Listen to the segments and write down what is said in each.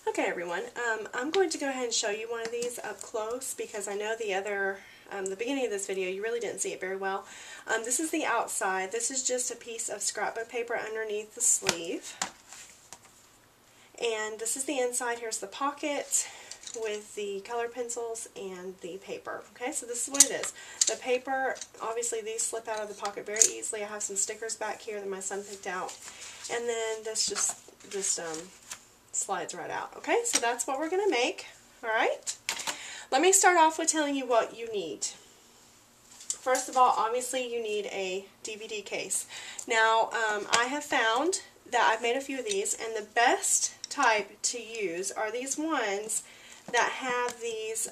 Okay everyone, I'm going to go ahead and show you one of these up close because I know the beginning of this video you really didn't see it very well. This is the outside. This is just a piece of scrapbook paper underneath the sleeve. And this is the inside. Here's the pocket with the color pencils and the paper. Okay, so this is what it is. The paper, obviously these slip out of the pocket very easily. I have some stickers back here that my son picked out. And then this just slides right out. Okay, so that's what we're going to make. Alright, let me start off with telling you what you need. First of all, obviously you need a DVD case. Now, I have found that I've made a few of these, and the best type to use are these ones that have these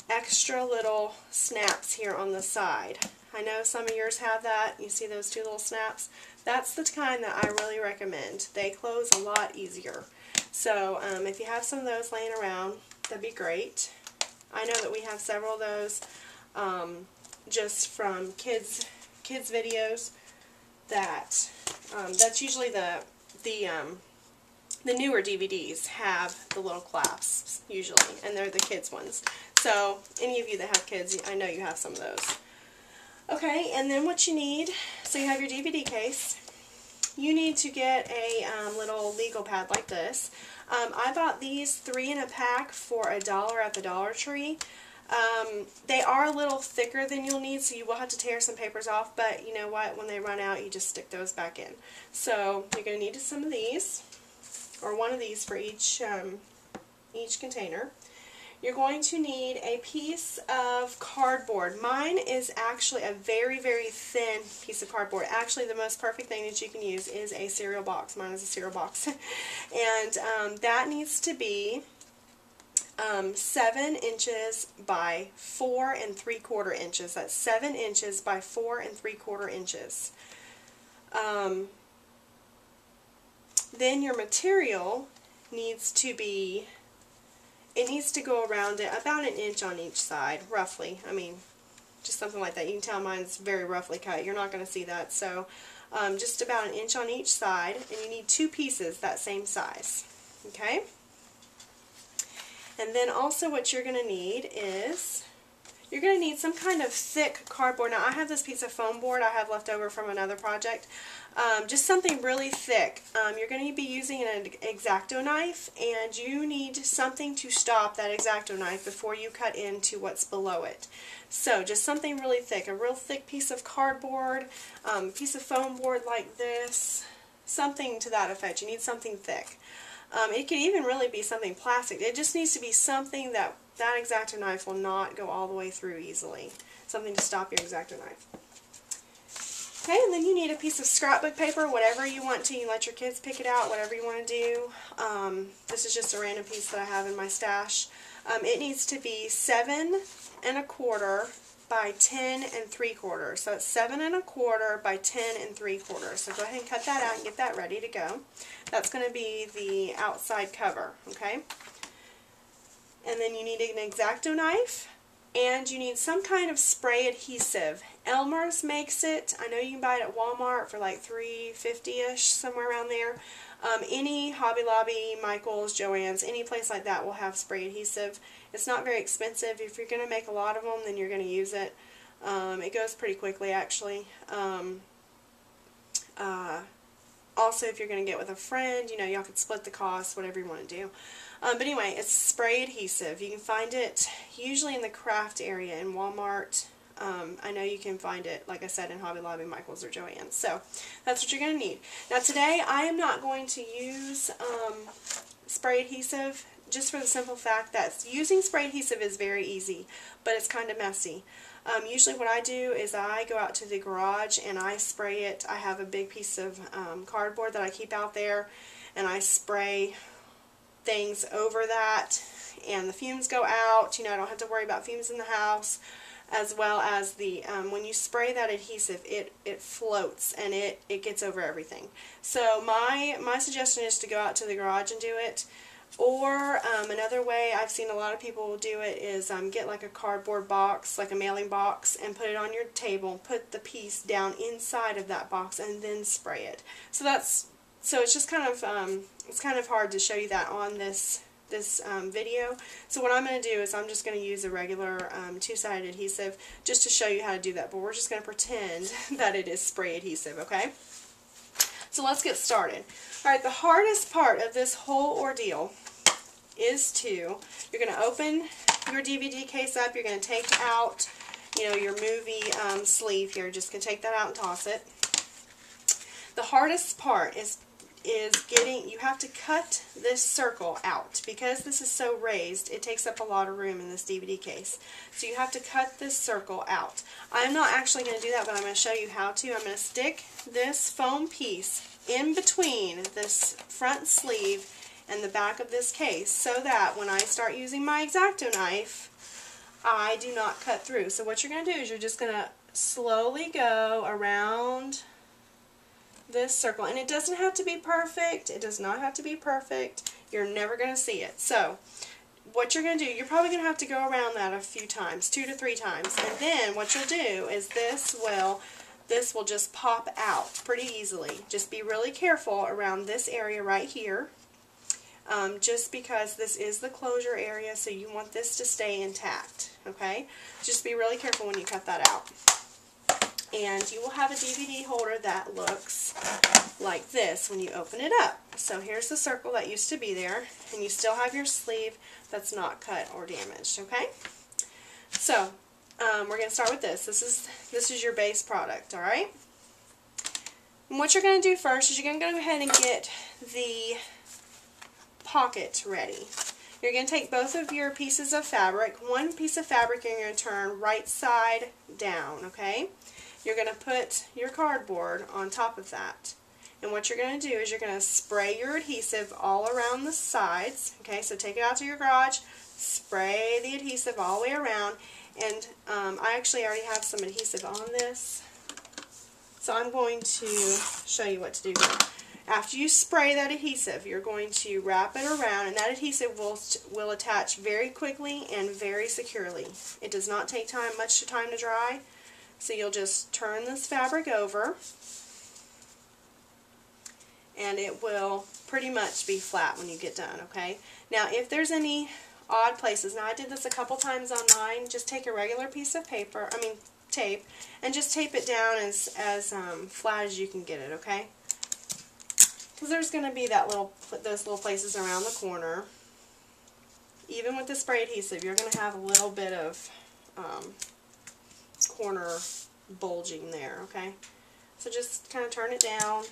extra little snaps here on the side. I know some of yours have that. You see those two little snaps? That's the kind that I really recommend. They close a lot easier. So if you have some of those laying around, that'd be great. I know that we have several of those just from kids videos. That's usually the newer DVDs have the little clasps usually, and they're the kids ones. So any of you that have kids, I know you have some of those. Okay, and then what you need, so you have your DVD case. You need to get a little legal pad like this. I bought these 3 in a pack for $1 at the Dollar Tree. They are a little thicker than you'll need, so you will have to tear some papers off, but you know what, when they run out, you just stick those back in. So you're going to need some of these, or one of these for each container. You're going to need a piece of cardboard. Mine is actually a very, very thin piece of cardboard. Actually, the most perfect thing that you can use is a cereal box. Mine is a cereal box. And that needs to be 7 inches by 4 3/4 inches. That's 7 inches by 4 3/4 inches. Then your material needs to be, it needs to go around it about 1 inch on each side, roughly. I mean, just something like that. You can tell mine's very roughly cut. You're not going to see that. So just about 1 inch on each side, and you need 2 pieces that same size. Okay? And then also what you're going to need is, you're going to need some kind of thick cardboard. Now I have this piece of foam board I have left over from another project. Just something really thick. You're going to be using an X-Acto knife, and you need something to stop that X-Acto knife before you cut into what's below it. So just something really thick, a real thick piece of cardboard, piece of foam board like this, something to that effect. You need something thick. It could even really be something plastic. It just needs to be something that X-Acto knife will not go all the way through easily. Something to stop your X-Acto knife. Okay, and then you need a piece of scrapbook paper, whatever you want to. You let your kids pick it out, whatever you want to do. This is just a random piece that I have in my stash. It needs to be 7 1/4 by 10 3/4. So it's 7 1/4 by 10 3/4. So go ahead and cut that out and get that ready to go. That's going to be the outside cover, okay? And then you need an X-Acto knife, and you need some kind of spray adhesive. Elmer's makes it. I know you can buy it at Walmart for like $3.50-ish, somewhere around there. Any Hobby Lobby, Michael's, Joann's, any place like that will have spray adhesive. It's not very expensive. If you're going to make a lot of them, then you're going to use it. It goes pretty quickly, actually. Also, if you're going to get with a friend, you know, y'all could split the cost, whatever you want to do. But anyway, it's spray adhesive. You can find it usually in the craft area in Walmart. I know you can find it, like I said, in Hobby Lobby, Michael's, or Joann's. So that's what you're going to need. Now today I am not going to use spray adhesive, just for the simple fact that using spray adhesive is very easy, but it's kind of messy. Usually what I do is I go out to the garage and I spray it. I have a big piece of cardboard that I keep out there, and I spray things over that, and the fumes go out. You know, I don't have to worry about fumes in the house, as well as the when you spray that adhesive, it floats and it gets over everything. So my suggestion is to go out to the garage and do it. Or another way I've seen a lot of people do it is get like a cardboard box, like a mailing box, and put it on your table, put the piece down inside of that box, and then spray it. So that's so it's just kind of hard to show you that on this video. So what I'm going to do is I'm just going to use a regular two-sided adhesive just to show you how to do that, but we're just going to pretend that it is spray adhesive, okay? So let's get started. Alright, the hardest part of this whole ordeal is you're going to open your DVD case up, you're going to take out, you know, your movie sleeve here, just going to take that out and toss it. The hardest part is you have to cut this circle out. Because this is so raised, it takes up a lot of room in this DVD case. So you have to cut this circle out. I'm not actually going to do that, but I'm going to show you how to. I'm going to stick this foam piece in between this front sleeve and the back of this case so that when I start using my X-Acto knife, I do not cut through. So what you're going to do is you're just going to slowly go around this circle, and it doesn't have to be perfect. It does not have to be perfect. You're never going to see it. So what you're going to do, you're probably going to have to go around that a few times, 2 to 3 times, and then what you'll do is this will just pop out pretty easily. Just be really careful around this area right here, just because this is the closure area, so you want this to stay intact, okay? Just be really careful when you cut that out. And you will have a DVD holder that looks like this when you open it up. So here's the circle that used to be there, and you still have your sleeve that's not cut or damaged, okay? So we're going to start with this. This is your base product, alright? And what you're going to do first is you're going to go ahead and get the pocket ready. You're going to take both of your pieces of fabric. One piece of fabric you're going to turn right side down, okay? You're going to put your cardboard on top of that. And what you're going to do is you're going to spray your adhesive all around the sides. Okay, so take it out to your garage, spray the adhesive all the way around. And I actually already have some adhesive on this, so I'm going to show you what to do here. After you spray that adhesive, you're going to wrap it around, and that adhesive will attach very quickly and very securely. It does not take much time to dry. So you'll just turn this fabric over, and it will pretty much be flat when you get done, okay? Now, if there's any odd places, now I did this a couple times on mine, just take a regular piece of tape, and just tape it down as flat as you can get it, okay? Because there's going to be those little places around the corner. Even with the spray adhesive, you're going to have a little bit of corner bulging there, okay? So just kind of turn it down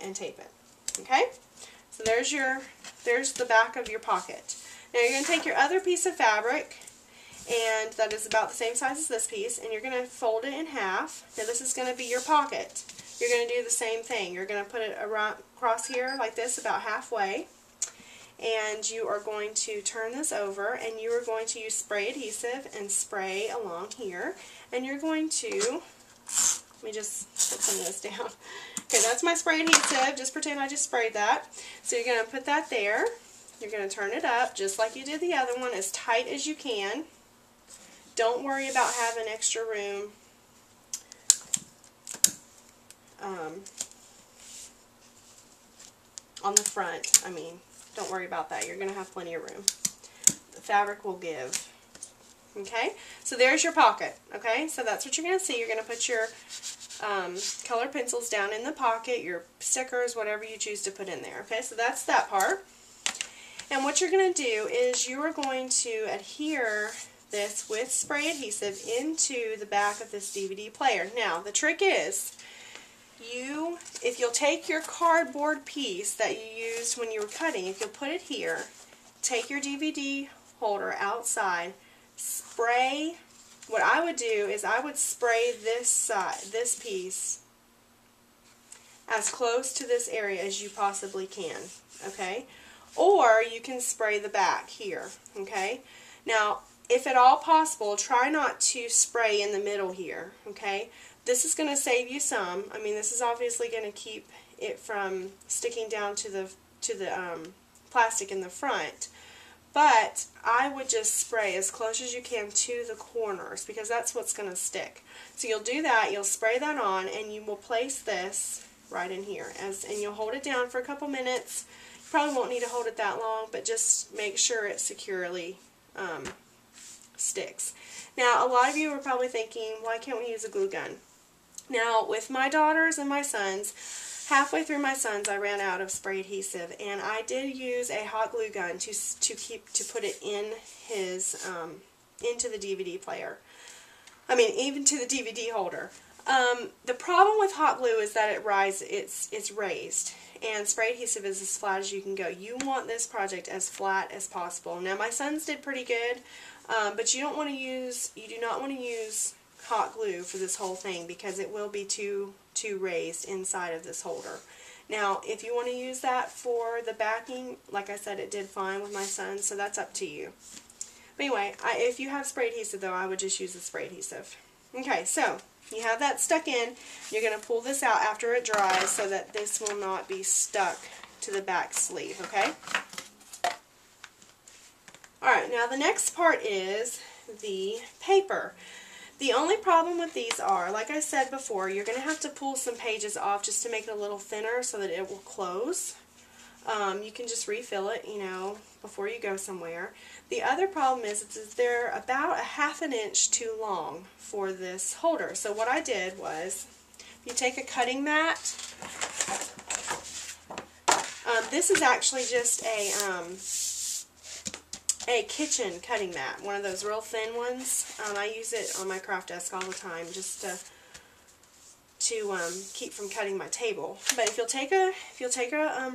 and tape it, okay? So there's the back of your pocket. Now you're going to take your other piece of fabric, and that is about the same size as this piece, and you're going to fold it in half. Now this is going to be your pocket. You're going to do the same thing. You're going to put it around, across here like this, about halfway. And you are going to turn this over, and you are going to use spray adhesive and spray along here. And you're going to, let me just put some of this down. Okay, that's my spray adhesive. Just pretend I just sprayed that. So you're going to put that there. You're going to turn it up just like you did the other one, as tight as you can. Don't worry about having extra room. On the front, don't worry about that. You're going to have plenty of room. The fabric will give. Okay, so there's your pocket. Okay, so that's what you're going to see. You're going to put your color pencils down in the pocket, your stickers, whatever you choose to put in there. Okay, so that's that part. And what you're going to do is you are going to adhere this with spray adhesive into the back of this DVD player. Now, the trick is, if you'll take your cardboard piece that you used when you were cutting, if you'll put it here, take your DVD holder outside, spray. What I would do is I would spray this side, this piece, as close to this area as you possibly can, okay? Or you can spray the back here, okay? Now, if at all possible, try not to spray in the middle here, okay? This is going to save you some. This is obviously going to keep it from sticking down to the plastic in the front. But I would just spray as close as you can to the corners, because that's what's going to stick. So you'll do that, you'll spray that on, and you will place this right in here. And you'll hold it down for a couple minutes. You probably won't need to hold it that long, but just make sure it securely sticks. Now, a lot of you are probably thinking, why can't we use a glue gun? Now, with my daughters and my sons, halfway through my sons, I ran out of spray adhesive, and I did use a hot glue gun to put it in his into the DVD player. I mean, even to the DVD holder. The problem with hot glue is that it's raised, and spray adhesive is as flat as you can go. You want this project as flat as possible. Now, my sons did pretty good, but you do not want to use hot glue for this whole thing because it will be too raised inside of this holder. Now, if you want to use that for the backing, like I said, it did fine with my son, so that's up to you. But anyway, if you have spray adhesive, though, I would just use the spray adhesive. Okay, so you have that stuck in. You're going to pull this out after it dries so that this will not be stuck to the back sleeve, okay? Alright, now the next part is the paper. The only problem with these are, like I said before, you're going to have to pull some pages off just to make it a little thinner so that it will close. You can just refill it, you know, before you go somewhere. The other problem is they're about 1/2 inch too long for this holder. So what I did was, you take a cutting mat. This is actually just a kitchen cutting mat, one of those real thin ones. I use it on my craft desk all the time just to keep from cutting my table. But if you'll take a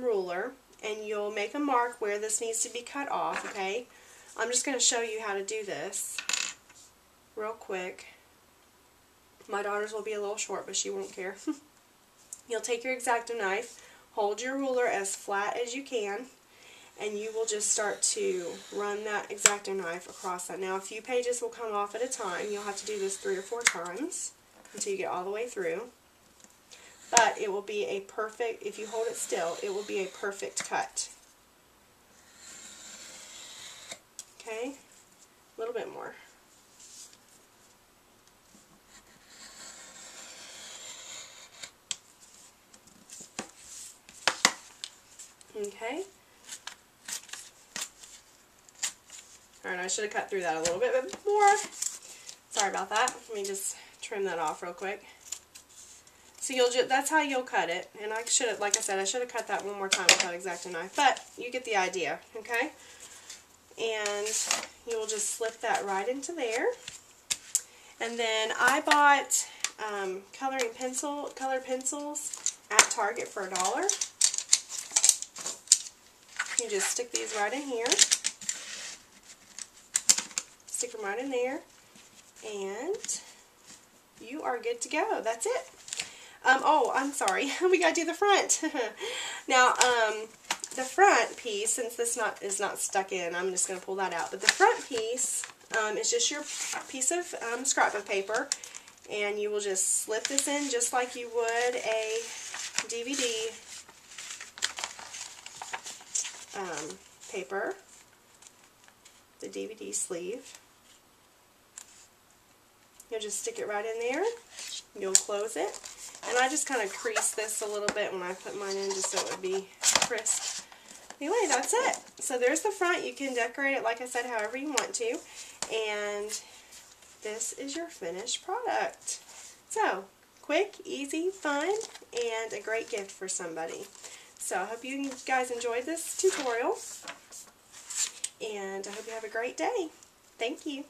ruler and you'll make a mark where this needs to be cut off, okay? I'm just going to show you how to do this real quick. My daughter's will be a little short, but she won't care. You'll take your X-Acto knife, hold your ruler as flat as you can, and you will just start to run that X-Acto knife across that. Now, a few pages will come off at a time. You'll have to do this 3 or 4 times until you get all the way through. But it will be a perfect, if you hold it still, it will be a perfect cut. Okay? A little bit more. Okay? Alright, I should have cut through that a little bit more. Sorry about that. Let me just trim that off real quick. So that's how you'll cut it. And I should have, like I said, I should have cut that one more time with that X-Acto knife. But you get the idea, okay? And you will just slip that right into there. And then I bought colored pencils at Target for $1. You just stick these right in here. Stick them right in there, and you are good to go. That's it. Oh, I'm sorry. We gotta do the front. Now, the front piece, since this is not stuck in, I'm just gonna pull that out. But the front piece is just your piece of scrapbook paper, and you will just slip this in just like you would a DVD paper, the DVD sleeve. You'll just stick it right in there. You'll close it. And I just kind of crease this a little bit when I put mine in just so it would be crisp. Anyway, that's it. So there's the front. You can decorate it, like I said, however you want to. And this is your finished product. So, quick, easy, fun, and a great gift for somebody. So I hope you guys enjoyed this tutorial. And I hope you have a great day. Thank you.